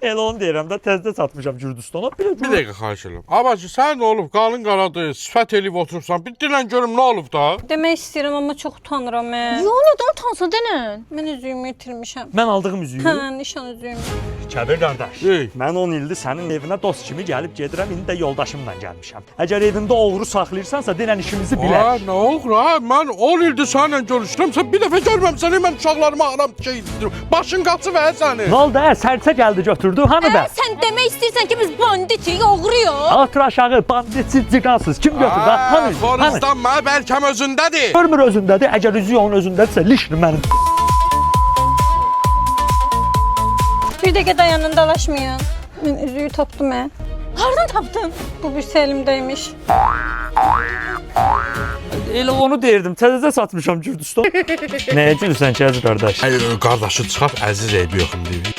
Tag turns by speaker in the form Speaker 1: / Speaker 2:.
Speaker 1: Elə onu deyirəm də təzədə satmışam Gürcüstana.
Speaker 2: Bir dəqiqə xahiş edirəm. Abacı, sən nə olub? Qalın qaradı, sifət eləyib oturursan. Bir dilən görüm nə olub da?
Speaker 3: Demək istəyirəm amma çox utanıram mən.
Speaker 4: Yo, nədən utansa denən?
Speaker 3: Mən üzüyümü itirmişəm.
Speaker 1: Mən aldığım üzüyü.
Speaker 3: Hə, nişan üzüyümü.
Speaker 1: Kəbir qardaş.
Speaker 2: Ey.
Speaker 1: Mən 10 ildir sənin evinə dost kimi gəlib gedirəm, indi də yoldaşımla gəlmişəm. Əgər evində oğru saxlayırsansa, denən işimizi bilək.
Speaker 2: Nə olur ha? Mən 10 ildir səninlə görüşürəm. Sən bir dəfə görməmsən, mən uşaqlarıma aram şey istəyirəm. Başın qaçı və sənin.
Speaker 1: Nə oldu? Sərçə gəldi götürdü. Hanı bə?
Speaker 4: Sən demək istəyirsən ki, biz banditik, oğruyuq.
Speaker 1: Atır aşağı, banditsiz, ciqansız. Kim götürdü? Hanı?
Speaker 2: Foristan mənə bəlkəm özündədir.
Speaker 1: Görmür özündədir. Əgər üzüyü onun özündədirsə, lişdir mənim.
Speaker 3: Bir dəqiqə dayanın, dalaşmayın. Mən üzüyü tapdım mən.
Speaker 4: Hardan tapdın?
Speaker 3: Bu birisi əlimdəymiş.
Speaker 1: Elə onu deyirdim. Təzə satmışam Gürcüstan. Nəyə gülürsən ki, əziz qardaş?
Speaker 2: Qardaşı çıxart, əziz eybi yoxum deyir.